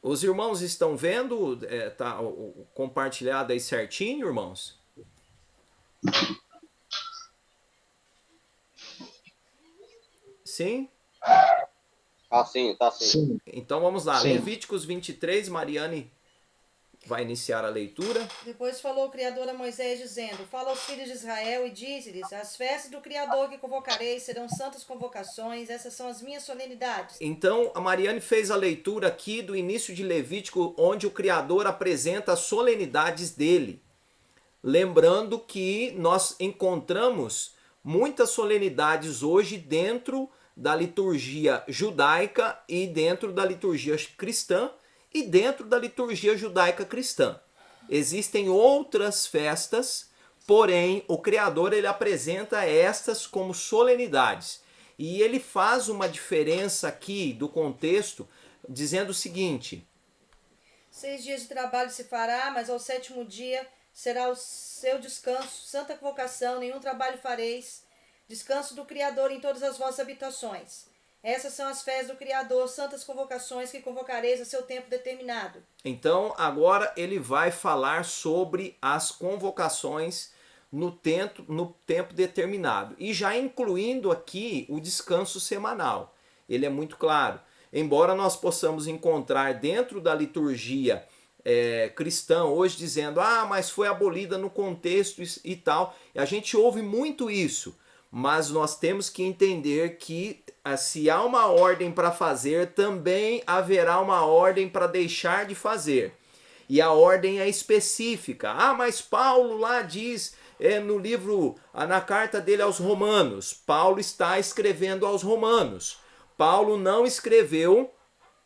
Os irmãos estão vendo? Tá compartilhado aí certinho, irmãos? Sim? Tá sim, tá sim. Sim, Então vamos lá. sim. Levíticos 23, Mariane vai iniciar a leitura. Depois falou o Criador a Moisés, dizendo: Fala aos filhos de Israel e dize-lhes: As festas do Criador que convocarei serão santas convocações, essas são as minhas solenidades. Então a Mariane fez a leitura aqui do início de Levítico, onde o Criador apresenta as solenidades dele. Lembrando que nós encontramos muitas solenidades hoje dentro da liturgia judaica e dentro da liturgia cristã e dentro da liturgia judaica cristã. Existem outras festas, porém o Criador ele apresenta estas como solenidades. E ele faz uma diferença aqui do contexto, dizendo o seguinte: 6 dias de trabalho se fará, mas ao sétimo dia será o seu descanso, santa convocação, nenhum trabalho fareis. Descanso do Criador em todas as vossas habitações. Essas são as festas do Criador, santas convocações que convocareis a seu tempo determinado. Então, agora ele vai falar sobre as convocações no tempo determinado. E já incluindo aqui o descanso semanal. Ele é muito claro. Embora nós possamos encontrar dentro da liturgia cristã hoje dizendo, mas foi abolida no contexto e tal. E a gente ouve muito isso. Mas nós temos que entender que se há uma ordem para fazer, também haverá uma ordem para deixar de fazer. E a ordem é específica. Mas Paulo lá diz no livro, na carta dele aos Romanos, Paulo está escrevendo aos Romanos. Paulo não escreveu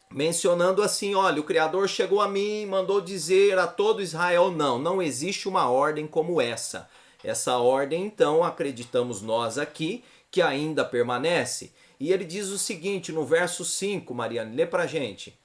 mencionando assim, olha, o Criador chegou a mim e mandou dizer a todo Israel, não existe uma ordem como essa. Essa ordem, então, acreditamos nós aqui, que ainda permanece. E ele diz o seguinte, no verso 5, Mariane, lê pra gente.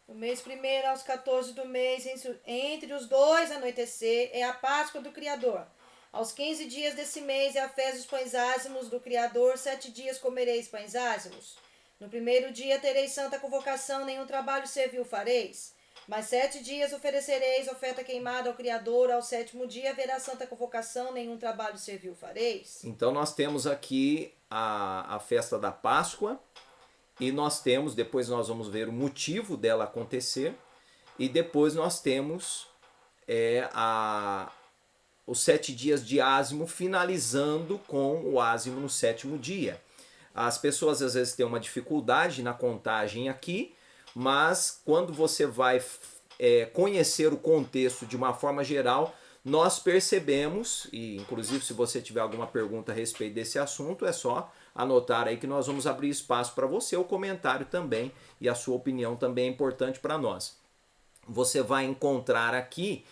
No mês primeiro, aos 14 do mês, entre os dois anoitecer, é a Páscoa do Criador. Aos 15 dias desse mês é a festa dos pães ázimos do Criador, 7 dias comereis pães ázimos. No primeiro dia tereis santa convocação, nenhum trabalho servil fareis. Mas 7 dias oferecereis oferta queimada ao Criador, ao sétimo dia haverá santa convocação, nenhum trabalho servil fareis. Então nós temos aqui a festa da Páscoa, e nós temos, depois nós vamos ver o motivo dela acontecer, e depois nós temos os 7 dias de ázimo, finalizando com o ázimo no sétimo dia. As pessoas às vezes têm uma dificuldade na contagem aqui, mas quando você vai conhecer o contexto de uma forma geral, nós percebemos, e inclusive se você tiver alguma pergunta a respeito desse assunto, é só anotar aí que nós vamos abrir espaço para você, o comentário também, e a sua opinião também é importante para nós. Você vai encontrar aqui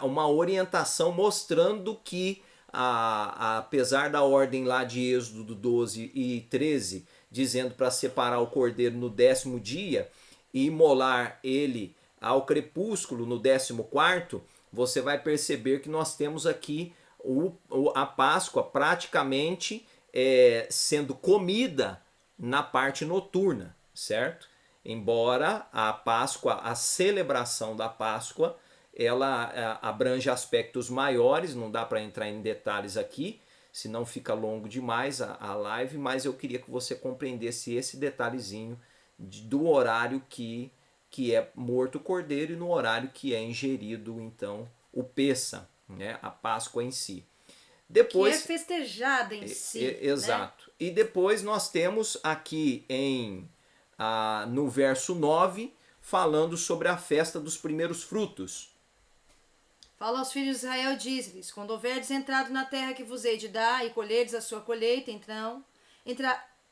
uma orientação mostrando que apesar da ordem lá de Êxodo 12 e 13, dizendo para separar o cordeiro no 10º dia e imolar ele ao crepúsculo no 14º, você vai perceber que nós temos aqui a Páscoa praticamente sendo comida na parte noturna, certo? Embora a Páscoa, a celebração da Páscoa, ela abrange aspectos maiores, não dá para entrar em detalhes aqui, senão fica longo demais a live, mas eu queria que você compreendesse esse detalhezinho do horário que é morto o cordeiro e no horário que é ingerido, então, o Pêssah, né, a Páscoa em si. Que é Depois, festejada em si. exato. Né? E depois nós temos aqui no verso 9, falando sobre a festa dos primeiros frutos. Fala aos filhos de Israel, diz-lhes: quando houverdes entrado na terra que vos hei de dar, e colherdes a sua colheita,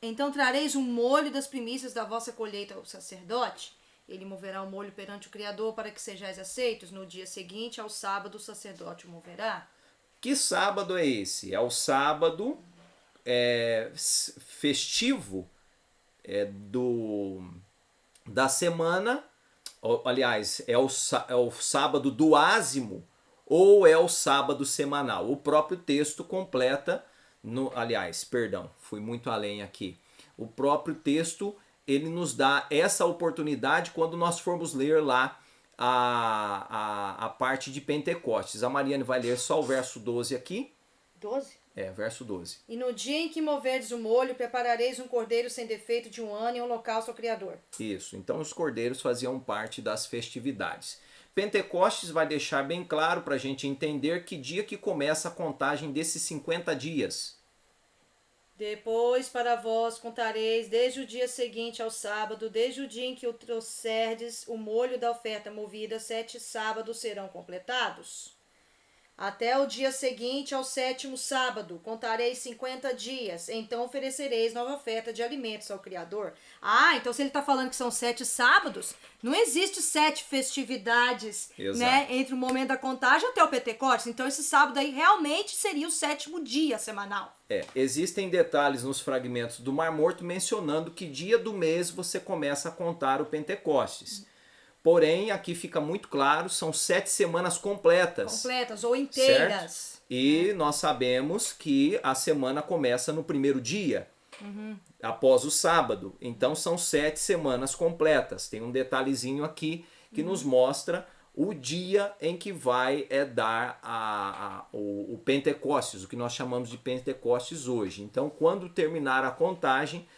então trareis um molho das primícias da vossa colheita ao sacerdote. Ele moverá o molho perante o Criador para que sejais aceitos. No dia seguinte, ao sábado, o sacerdote o moverá. Que sábado é esse? É o sábado festivo da semana. Aliás, é o sábado do ázimo ou é o sábado semanal? O próprio texto completa, aliás, perdão, fui muito além aqui. O próprio texto ele nos dá essa oportunidade quando nós formos ler lá a parte de Pentecostes. A Mariane vai ler só o verso 12 aqui. 12. Verso 12. E no dia em que moverdes o molho, preparareis um cordeiro sem defeito de 1 ano e um holocausto ao Criador. Isso, então os cordeiros faziam parte das festividades. Pentecostes vai deixar bem claro para a gente entender que dia que começa a contagem desses 50 dias. Depois para vós contareis desde o dia seguinte ao sábado, desde o dia em que o trouxerdes o molho da oferta movida, 7 sábados serão completados. Até o dia seguinte ao 7º sábado, contareis 50 dias, então oferecereis nova oferta de alimentos ao Criador. Ah, então se ele está falando que são 7 sábados, não existe 7 festividades, né, entre o momento da contagem até o Pentecostes. Então esse sábado aí realmente seria o 7º dia semanal. Existem detalhes nos fragmentos do Mar Morto mencionando que dia do mês você começa a contar o Pentecostes. Porém, aqui fica muito claro, são 7 semanas completas. Completas ou inteiras. Certo? E nós sabemos que a semana começa no primeiro dia, após o sábado. Então são 7 semanas completas. Tem um detalhezinho aqui que nos mostra o dia em que vai dar o Pentecostes, o que nós chamamos de Pentecostes hoje. Então, quando terminar a contagem,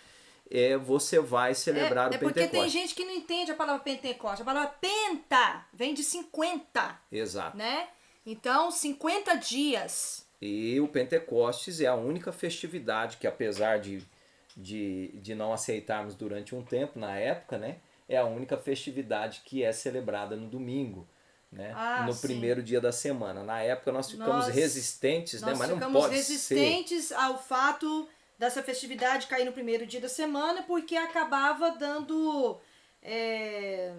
você vai celebrar o Pentecostes. Porque tem gente que não entende a palavra Pentecoste. A palavra penta vem de 50. Exato. Né? Então, 50 dias. E o Pentecostes é a única festividade que, apesar de não aceitarmos durante um tempo, na época, né, é a única festividade que é celebrada no domingo, né, no primeiro dia da semana. Na época nós ficamos resistentes, né, mas não pode ser. Nós ficamos resistentes ao fato dessa festividade cair no primeiro dia da semana, porque acabava dando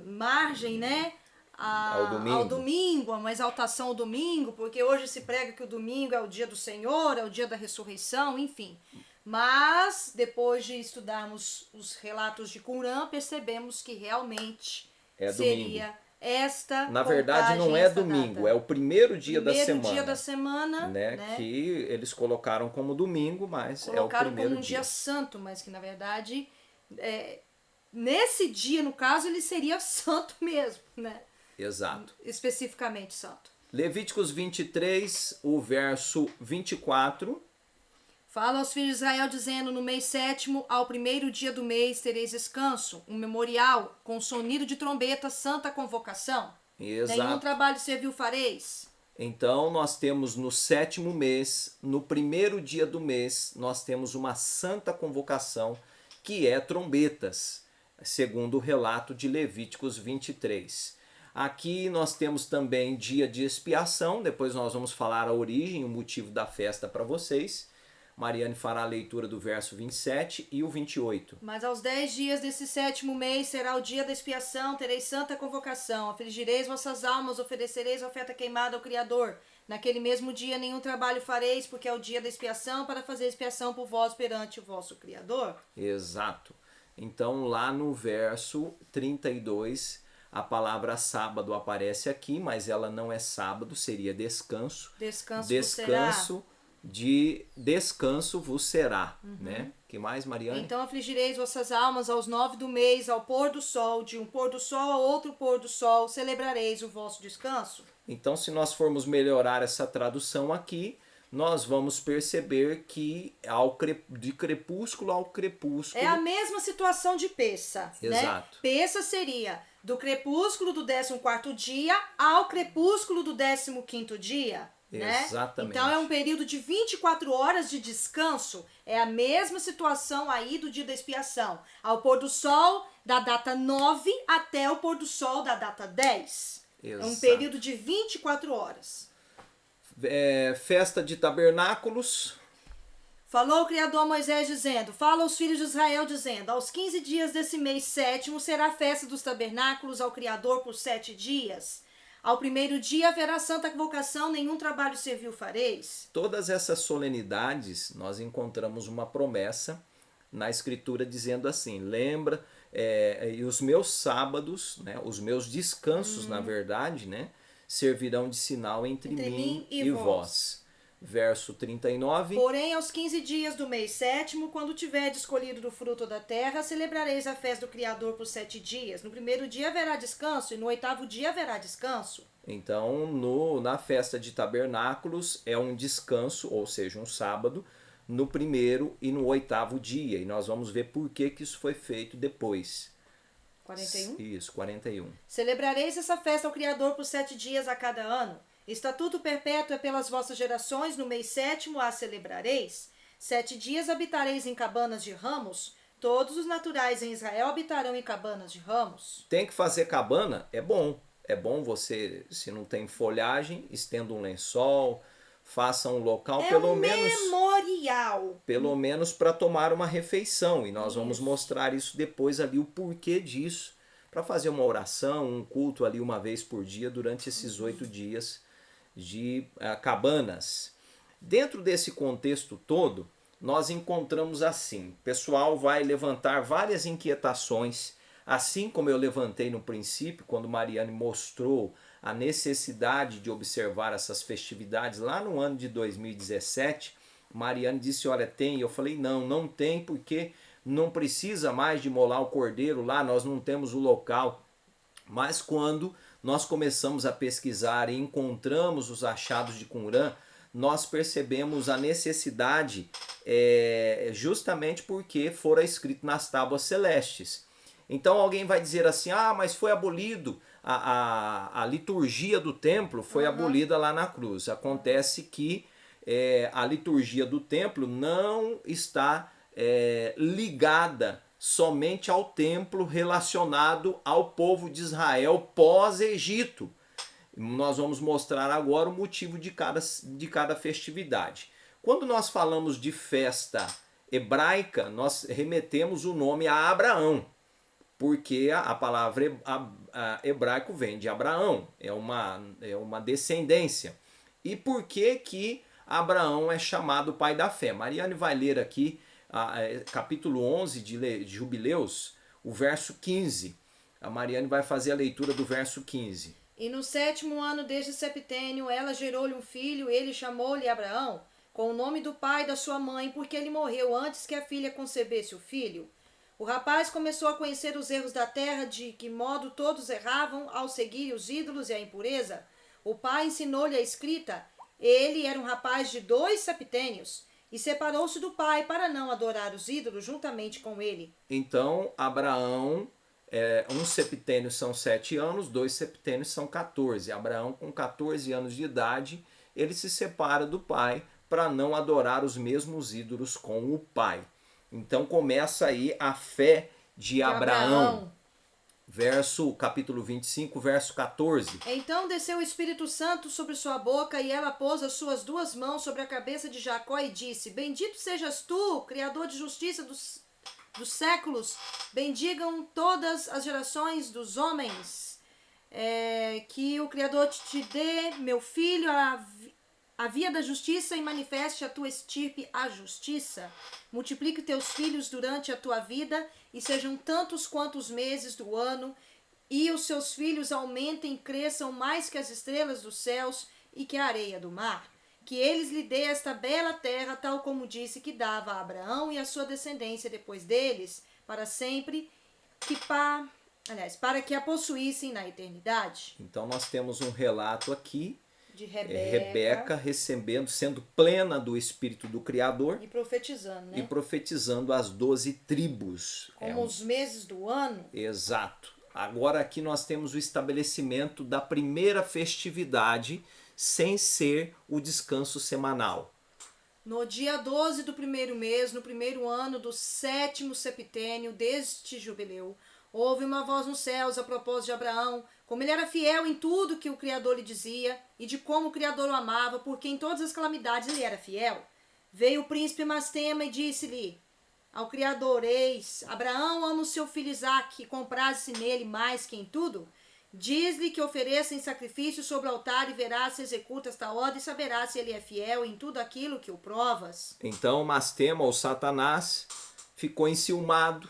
margem, né, ao domingo, uma exaltação ao domingo, porque hoje se prega que o domingo é o dia do Senhor, é o dia da ressurreição, enfim. Mas, depois de estudarmos os relatos de Qumran, percebemos que realmente seria domingo. Esta Na verdade, não é domingo, data. é o primeiro dia da semana. Primeiro dia da semana, né? Que eles colocaram como domingo, mas é o primeiro dia. Colocaram como um dia santo, mas que na verdade, nesse dia, no caso, ele seria santo mesmo, né? Exato. Especificamente santo. Levíticos 23, o verso 24. Fala aos filhos de Israel, dizendo, no mês 7º, ao primeiro dia do mês, tereis descanso, um memorial, com sonido de trombeta, santa convocação. Exato. Nenhum trabalho servil fareis. Então, nós temos no 7º mês, no primeiro dia do mês, nós temos uma santa convocação, que é trombetas, segundo o relato de Levíticos 23. Aqui nós temos também dia de expiação, depois nós vamos falar a origem, o motivo da festa para vocês. Mariane fará a leitura do verso 27 e o 28. Mas aos 10 dias desse 7º mês será o dia da expiação, tereis santa convocação, afligireis vossas almas, oferecereis oferta queimada ao Criador. Naquele mesmo dia nenhum trabalho fareis, porque é o dia da expiação, para fazer expiação por vós perante o vosso Criador. Exato. Então lá no verso 32, a palavra sábado aparece aqui, mas ela não é sábado, seria descanso. Descanso de descanso vos será, né? Que mais, Mariane? Então afligireis vossas almas aos 9 do mês, ao pôr do sol, de um pôr do sol ao outro pôr do sol, celebrareis o vosso descanso. Então, se nós formos melhorar essa tradução aqui, nós vamos perceber que de crepúsculo ao crepúsculo... É a mesma situação de Pessa, Exato. Né? Pessa seria do crepúsculo do 14º dia ao crepúsculo do 15º dia. Né? Exatamente. Então é um período de 24 horas de descanso. É a mesma situação aí do dia da expiação. Ao pôr do sol da data 9 até o pôr do sol da data 10. Exato. É um período de 24 horas. Festa de tabernáculos. Falou o Criador a Moisés dizendo, fala aos filhos de Israel dizendo, aos 15 dias desse mês 7º será a festa dos tabernáculos ao Criador por 7 dias. Ao primeiro dia haverá santa convocação, nenhum trabalho servil fareis. Todas essas solenidades, nós encontramos uma promessa na Escritura dizendo assim, lembra, e os meus sábados, né, os meus descansos, na verdade, né, servirão de sinal entre mim e vós. verso 39. Porém, aos 15 dias do mês sétimo, quando tiverdes escolhido do fruto da terra, celebrareis a festa do Criador por 7 dias. No primeiro dia haverá descanso, e no 8º dia haverá descanso. Então, na festa de tabernáculos é um descanso, ou seja, um sábado, no primeiro e no 8º dia. E nós vamos ver por que isso foi feito depois. 41. Isso, 41. Celebrareis essa festa ao Criador por 7 dias a cada ano. Estatuto perpétuo é pelas vossas gerações, no mês sétimo a celebrareis. 7 dias habitareis em cabanas de ramos. Todos os naturais em Israel habitarão em cabanas de ramos. Tem que fazer cabana? É bom. É bom você, se não tem folhagem, estenda um lençol, faça um local memorial. Pelo menos para tomar uma refeição. E nós vamos mostrar isso depois ali, o porquê disso, para fazer uma oração, um culto ali uma vez por dia durante esses 8 dias de cabanas. Dentro desse contexto todo, nós encontramos assim, o pessoal vai levantar várias inquietações, assim como eu levantei no princípio, quando Mariane mostrou a necessidade de observar essas festividades lá no ano de 2017, Mariane disse, olha, tem, eu falei, não tem, porque não precisa mais de molar o cordeiro lá, nós não temos o local. Mas quando nós começamos a pesquisar e encontramos os achados de Qumran, nós percebemos a necessidade justamente porque fora escrito nas tábuas celestes. Então alguém vai dizer assim, mas foi abolido, a liturgia do templo foi abolida lá na cruz. Acontece que a liturgia do templo não está ligada somente ao templo relacionado ao povo de Israel pós-Egito. Nós vamos mostrar agora o motivo de cada festividade. Quando nós falamos de festa hebraica, nós remetemos o nome a Abraão, porque a palavra hebraico vem de Abraão, é uma descendência. E por que Abraão é chamado pai da fé? Mariane vai ler aqui capítulo 11 de Jubileus, o verso 15. A Mariane vai fazer a leitura do verso 15. E no 7º ano deste septênio, ela gerou-lhe um filho, ele chamou-lhe Abraão, com o nome do pai e da sua mãe, porque ele morreu antes que a filha concebesse o filho. O rapaz começou a conhecer os erros da terra, de que modo todos erravam ao seguir os ídolos e a impureza. O pai ensinou-lhe a escrita. Ele era um rapaz de 2 septênios, e separou-se do pai para não adorar os ídolos juntamente com ele. Então, Abraão, um septênio são 7 anos, 2 septênios são 14. Abraão, com 14 anos de idade, ele se separa do pai para não adorar os mesmos ídolos com o pai. Então começa aí a fé de Abraão. Capítulo 25, verso 14. Então desceu o Espírito Santo sobre sua boca, e ela pôs as suas 2 mãos sobre a cabeça de Jacó e disse, bendito sejas tu, Criador de justiça dos séculos, bendigam todas as gerações dos homens, que o Criador te dê, meu filho, a via da justiça e manifeste a tua estirpe a justiça. Multiplique teus filhos durante a tua vida e sejam tantos quantos meses do ano, e os seus filhos aumentem e cresçam mais que as estrelas dos céus e que a areia do mar. Que eles lhe dê esta bela terra, tal como disse que dava a Abraão e a sua descendência depois deles, para sempre, para que a possuíssem na eternidade. Então nós temos um relato aqui de Rebeca recebendo, sendo plena do Espírito do Criador. E profetizando, né? E profetizando as 12 tribos. Como os meses do ano. Exato. Agora aqui nós temos o estabelecimento da primeira festividade, sem ser o descanso semanal. No dia 12 do primeiro mês, no primeiro ano do 7º septênio deste jubileu, houve uma voz nos céus a propósito de Abraão, como ele era fiel em tudo que o Criador lhe dizia, e de como o Criador o amava, porque em todas as calamidades ele era fiel. Veio o príncipe Mastema e disse-lhe ao Criador, eis, Abraão ama o seu filho Isaque, e compraze-se nele mais que em tudo. Diz-lhe que ofereça em sacrifício sobre o altar, e verás se executa esta ordem, e saberás se ele é fiel em tudo aquilo que o provas. Então Mastema, ou Satanás, ficou enciumado,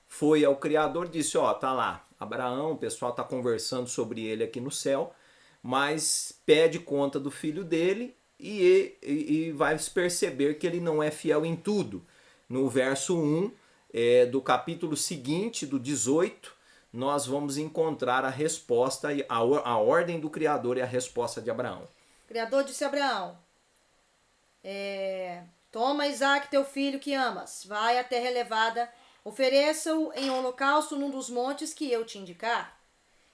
foi ao Criador e disse, tá lá, Abraão, o pessoal está conversando sobre ele aqui no céu, mas pede conta do filho dele e vai perceber que ele não é fiel em tudo. No verso 1 do capítulo seguinte, do 18, nós vamos encontrar a resposta, a ordem do Criador e a resposta de Abraão. O Criador disse a Abraão, toma Isaque teu filho que amas, vai à terra elevada, ofereça-o em holocausto num dos montes que eu te indicar.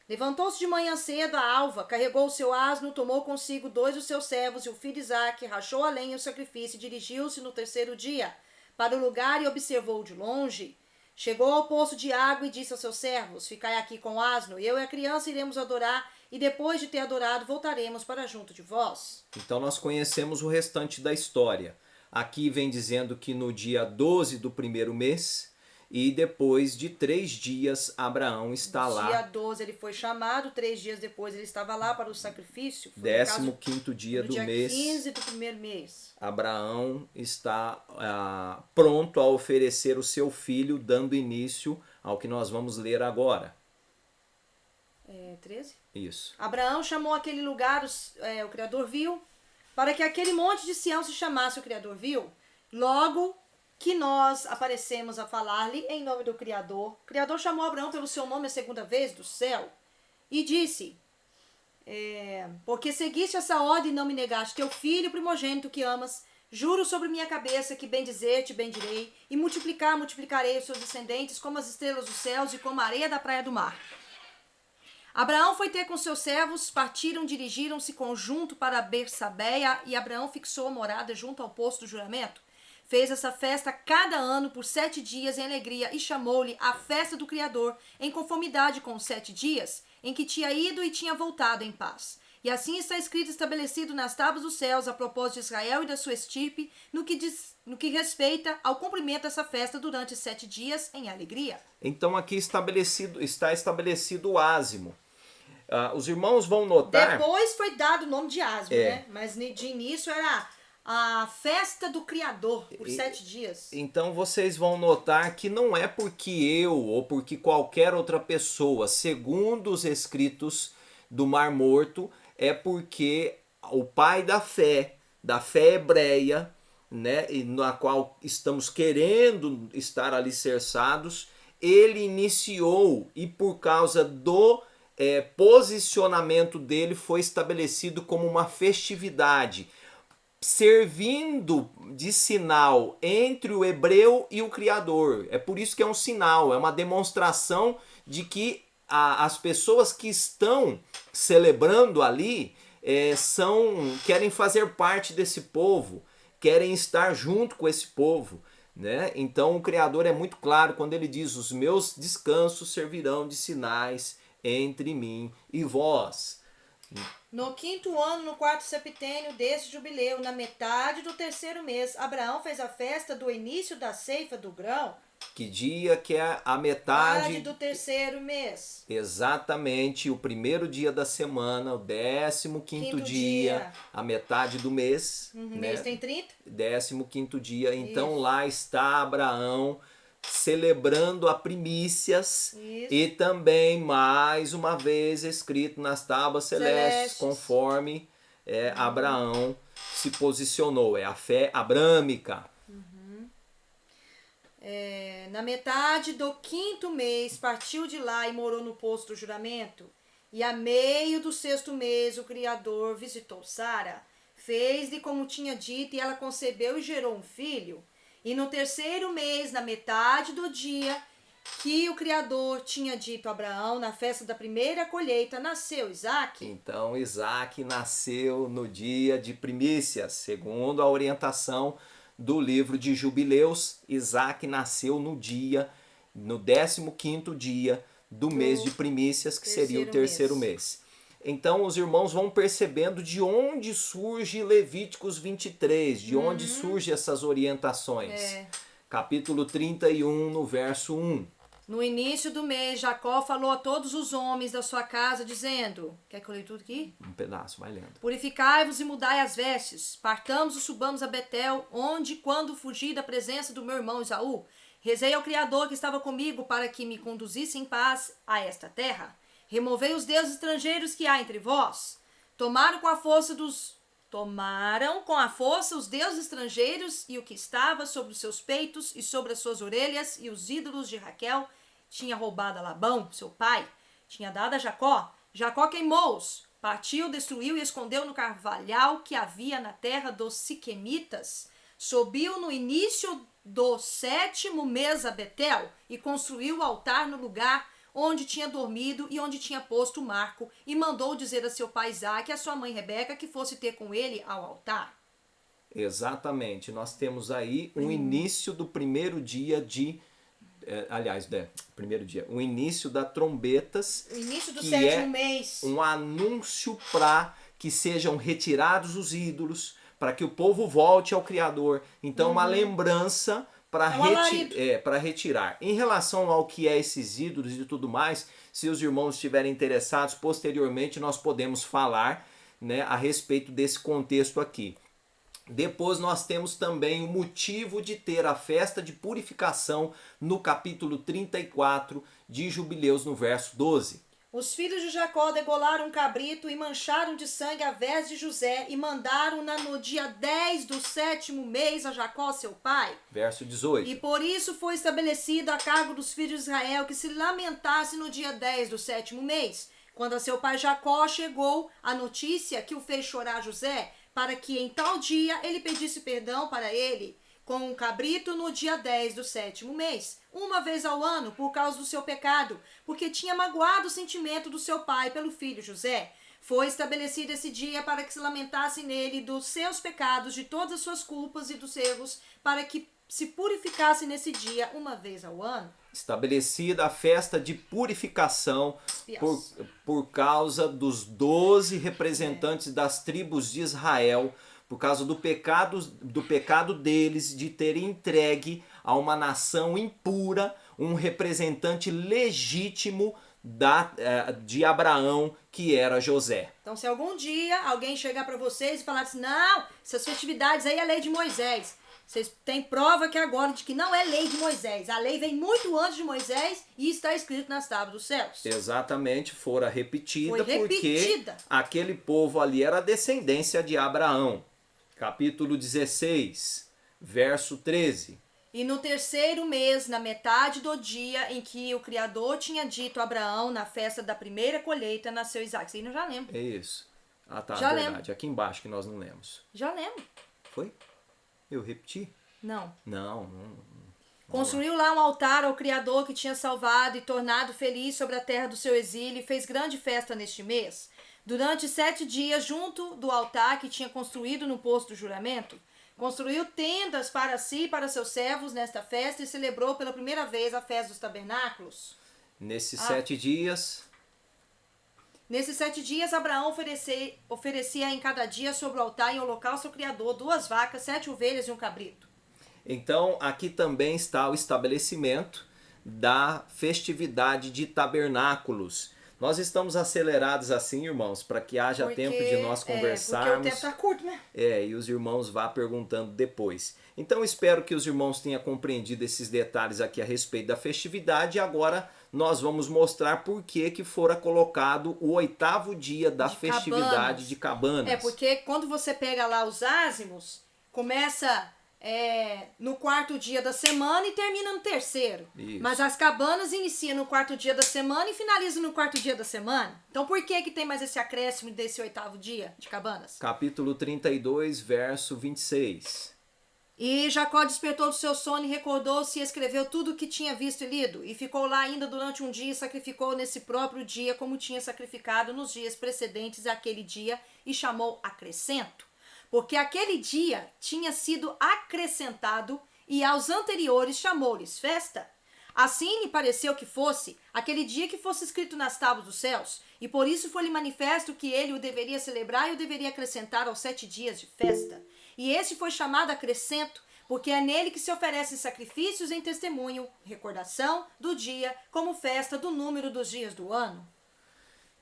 Levantou-se de manhã cedo, a alva, carregou o seu asno, tomou consigo 2 dos seus servos e o filho Isaque, rachou a lenha e o sacrifício e dirigiu-se no 3º dia para o lugar e observou de longe. Chegou ao poço de água e disse aos seus servos, ficai aqui com o asno, eu e a criança iremos adorar, e depois de ter adorado voltaremos para junto de vós. Então nós conhecemos o restante da história. Aqui vem dizendo que no dia 12 do 1º mês, e depois de 3 dias, Abraão está lá. Dia 12 ele foi chamado, 3 dias depois ele estava lá para o sacrifício. 15º dia do mês. Dia 15 do 1º mês. Abraão está pronto a oferecer o seu filho, dando início ao que nós vamos ler agora. 13? Isso. Abraão chamou aquele lugar, o Criador viu, para que aquele monte de Sião se chamasse o Criador viu. Logo que nós aparecemos a falar-lhe em nome do Criador. O Criador chamou Abraão pelo seu nome a 2ª vez do céu e disse, porque seguiste essa ordem e não me negaste teu filho primogênito que amas, juro sobre minha cabeça que bem dizer te bendirei e multiplicarei os seus descendentes como as estrelas dos céus e como a areia da praia do mar. Abraão foi ter com seus servos, partiram, dirigiram-se conjunto para Bersabeia e Abraão fixou a morada junto ao poço do juramento. Fez essa festa cada ano por 7 dias em alegria e chamou-lhe a festa do Criador, em conformidade com os 7 dias, em que tinha ido e tinha voltado em paz. E assim está escrito estabelecido nas tábuas dos céus a propósito de Israel e da sua estirpe, no que respeita ao cumprimento dessa festa durante 7 dias em alegria. Então aqui está estabelecido o ázimo. Os irmãos vão notar... Depois foi dado o nome de ázimo, né? Mas de início era a festa do Criador, por 7 dias. Então vocês vão notar que não é porque eu ou porque qualquer outra pessoa, segundo os escritos do Mar Morto, é porque o pai da fé hebreia, né, na qual estamos querendo estar alicerçados, ele iniciou e por causa do posicionamento dele foi estabelecido como uma festividade, servindo de sinal entre o hebreu e o Criador. É por isso que é um sinal, é uma demonstração de que as pessoas que estão celebrando ali querem fazer parte desse povo, querem estar junto com esse povo, né? Então o Criador é muito claro quando ele diz: os meus descansos servirão de sinais entre mim e vós. No 5º ano, no 4º septênio desse jubileu, na metade do 3º mês, Abraão fez a festa do início da ceifa do grão. Que dia que é a metade do 3º mês. Exatamente, o 1º dia da semana, o 15º dia, a metade do mês. Né? Mês tem 30. 15º dia, então lá está Abraão celebrando a primícias. Isso. E também, mais uma vez, escrito nas tábuas celestes, conforme Abraão se posicionou. É a fé abrâmica. Na metade do 5º mês, partiu de lá e morou no poço do juramento. E a meio do 6º mês, o Criador visitou Sara, fez-lhe como tinha dito, e ela concebeu e gerou um filho. E no 3º mês, na metade do dia que o Criador tinha dito a Abraão, na festa da primeira colheita, nasceu Isaque. Então Isaque nasceu no dia de primícias, segundo a orientação do livro de Jubileus. Isaque nasceu no 15º dia do mês de primícias, que seria o 3º mês. Então os irmãos vão percebendo de onde surge Levíticos 23, de onde surgem essas orientações. Capítulo 31, no verso 1. No início do mês, Jacó falou a todos os homens da sua casa, dizendo... Quer que eu leia tudo aqui? Um pedaço, vai lendo. Purificai-vos e mudai as vestes. Partamos e subamos a Betel, onde, quando fugi da presença do meu irmão Esaú, rezei ao Criador que estava comigo para que me conduzisse em paz a esta terra. Removei os deuses estrangeiros que há entre vós. Tomaram com a força Tomaram com a força os deuses estrangeiros e o que estava sobre os seus peitos e sobre as suas orelhas, e os ídolos de Raquel tinha roubado a Labão, seu pai, tinha dado a Jacó. Jacó queimou-os, partiu, destruiu e escondeu no carvalhal que havia na terra dos Siquemitas. Subiu no início do 7º mês a Betel e construiu o altar no lugar onde tinha dormido e onde tinha posto o marco, e mandou dizer a seu pai Isaque e a sua mãe Rebeca que fosse ter com ele ao altar. Exatamente. Nós temos aí o início do primeiro dia de... o início da trombetas. O início do que 7º mês. Um anúncio para que sejam retirados os ídolos, para que o povo volte ao Criador. Então, uma lembrança para retirar. Em relação ao que é esses ídolos e tudo mais, se os irmãos estiverem interessados, posteriormente nós podemos falar, né, a respeito desse contexto aqui. Depois nós temos também o motivo de ter a festa de purificação no capítulo 34 de Jubileus, no verso 12. Os filhos de Jacó degolaram um cabrito e mancharam de sangue a vez de José e mandaram-na no dia 10 do 7º mês a Jacó, seu pai. Verso 18. E por isso foi estabelecido a cargo dos filhos de Israel que se lamentasse no dia 10 do 7º mês, quando a seu pai Jacó chegou a notícia que o fez chorar José, para que em tal dia ele pedisse perdão para ele com um cabrito no dia 10 do 7º mês, uma vez ao ano, por causa do seu pecado, porque tinha magoado o sentimento do seu pai pelo filho José. Foi estabelecido esse dia para que se lamentasse nele dos seus pecados, de todas as suas culpas e dos erros, para que se purificasse nesse dia uma vez ao ano. Estabelecida a festa de purificação por causa dos 12 representantes das tribos de Israel, por causa do pecado deles de terem entregue a uma nação impura um representante legítimo de Abraão, que era José. Então, se algum dia alguém chegar para vocês e falar assim, não, essas festividades aí é lei de Moisés, vocês têm prova que agora de que não é lei de Moisés. A lei vem muito antes de Moisés e está escrito nas tábuas dos céus. Exatamente, fora repetida, Foi repetida. Porque aquele povo ali era descendência de Abraão. Capítulo 16, verso 13. E no 3º mês, na metade do dia em que o Criador tinha dito a Abraão, na festa da primeira colheita, nasceu Isaque. Isso aí eu já lembro. É isso. Ah, tá, já verdade. Lembro. Aqui embaixo que nós não lemos. Já lembro. Foi? Eu repeti? Não. Não. Construiu lá um altar ao Criador que tinha salvado e tornado feliz sobre a terra do seu exílio e fez grande festa neste mês. Durante 7 dias, junto do altar que tinha construído no posto do juramento, construiu tendas para si e para seus servos nesta festa e celebrou pela primeira vez a festa dos tabernáculos. Nesses 7 dias... Nesses 7 dias, Abraão oferecia em cada dia sobre o altar em holocausto ao Criador 2 vacas, 7 ovelhas e um cabrito. Então, aqui também está o estabelecimento da festividade de tabernáculos. Nós estamos acelerados assim, irmãos, para que haja tempo de nós conversarmos. Porque o tempo está curto, né? E os irmãos vá perguntando depois. Então, espero que os irmãos tenham compreendido esses detalhes aqui a respeito da festividade. E agora nós vamos mostrar por que fora colocado o 8º dia da festividade de Cabanas. Porque quando você pega lá os ázimos, começa... no 4º dia da semana e termina no 3º. Isso. Mas as cabanas iniciam no 4º dia da semana e finalizam no 4º dia da semana. Então por que tem mais esse acréscimo desse 8º dia de cabanas? Capítulo 32, verso 26. E Jacó despertou do seu sono e recordou-se e escreveu tudo o que tinha visto e lido. E ficou lá ainda durante um dia e sacrificou nesse próprio dia como tinha sacrificado nos dias precedentes àquele dia e chamou acrescento. Porque aquele dia tinha sido acrescentado e aos anteriores chamou-lhes festa. Assim lhe pareceu que fosse aquele dia que fosse escrito nas tábuas dos céus, e por isso foi-lhe manifesto que ele o deveria celebrar e o deveria acrescentar aos 7 dias de festa. E esse foi chamado acrescento, porque é nele que se oferecem sacrifícios em testemunho, recordação do dia, como festa do número dos dias do ano.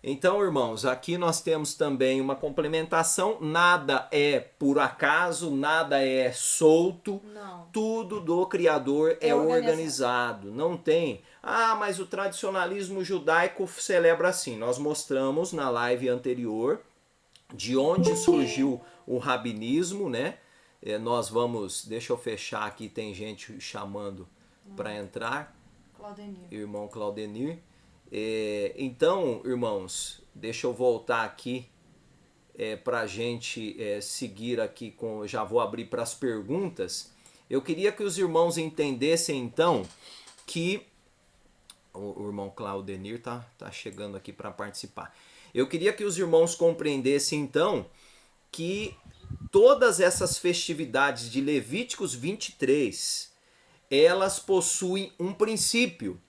Então, irmãos, aqui nós temos também uma complementação. Nada é por acaso, nada é solto. Não. Tudo do Criador é organizado. Não tem. Ah, mas o tradicionalismo judaico celebra assim. Nós mostramos na live anterior de onde surgiu o rabinismo, né? Nós vamos, deixa eu fechar aqui, tem gente chamando para entrar, Claudenir. irmão Claudenir. Então, irmãos, deixa eu voltar aqui para a gente seguir aqui com. Já vou abrir para as perguntas. Eu queria que os irmãos entendessem então que o irmão Claudenir tá chegando aqui para participar. Eu queria que os irmãos compreendessem então que todas essas festividades de Levíticos 23, elas possuem um princípio.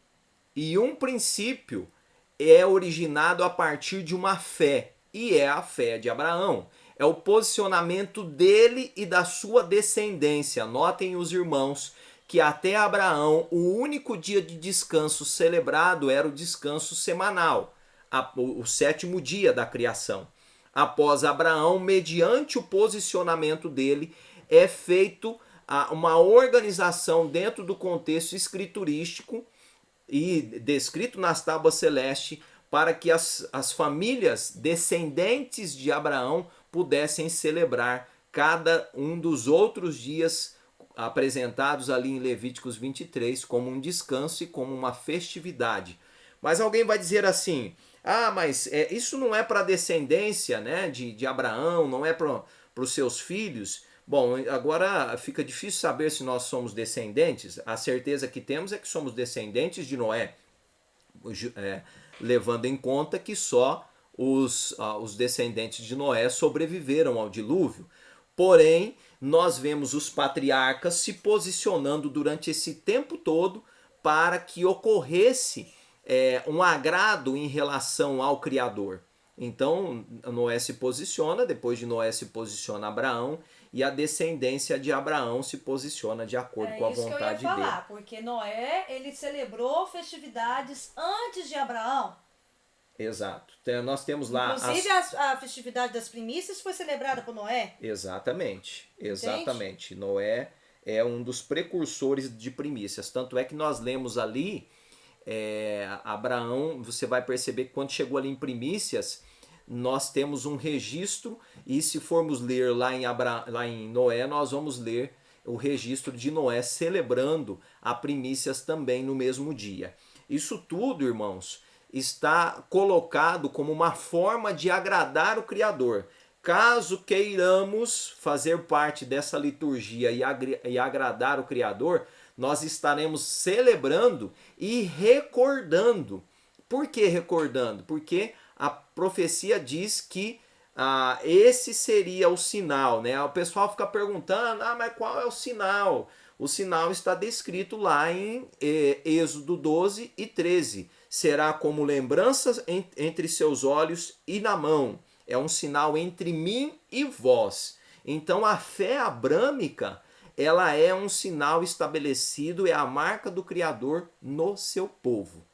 E um princípio é originado a partir de uma fé, e é a fé de Abraão. É o posicionamento dele e da sua descendência. Notem os irmãos que até Abraão o único dia de descanso celebrado era o descanso semanal, o sétimo dia da criação. Após Abraão, mediante o posicionamento dele, é feito uma organização dentro do contexto escriturístico e descrito nas tábuas celestes para que as famílias descendentes de Abraão pudessem celebrar cada um dos outros dias apresentados ali em Levíticos 23 como um descanso e como uma festividade. Mas alguém vai dizer assim, mas isso não é para a descendência, né, de Abraão, não é para os seus filhos. Bom, agora fica difícil saber se nós somos descendentes. A certeza que temos é que somos descendentes de Noé, levando em conta que só os descendentes de Noé sobreviveram ao dilúvio. Porém, nós vemos os patriarcas se posicionando durante esse tempo todo para que ocorresse um agrado em relação ao Criador. Então, Noé se posiciona, depois de Noé se posiciona Abraão, e a descendência de Abraão se posiciona de acordo com a vontade dele. É isso que eu ia falar, porque Noé, ele celebrou festividades antes de Abraão. Exato. Então, nós temos lá... Inclusive, a festividade das primícias foi celebrada por Noé. Exatamente. Entende? Noé é um dos precursores de primícias. Tanto é que nós lemos ali, Abraão, você vai perceber que quando chegou ali em primícias, nós temos um registro, e se formos ler lá em Noé, nós vamos ler o registro de Noé celebrando a primícias também no mesmo dia. Isso tudo, irmãos, está colocado como uma forma de agradar o Criador. Caso queiramos fazer parte dessa liturgia e agradar o Criador, nós estaremos celebrando e recordando. Por que recordando? Porque a profecia diz que esse seria o sinal, né? O pessoal fica perguntando, mas qual é o sinal? O sinal está descrito lá em Êxodo 12 e 13. Será como lembranças entre seus olhos e na mão. É um sinal entre mim e vós. Então a fé abrâmica, ela é um sinal estabelecido, é a marca do Criador no seu povo.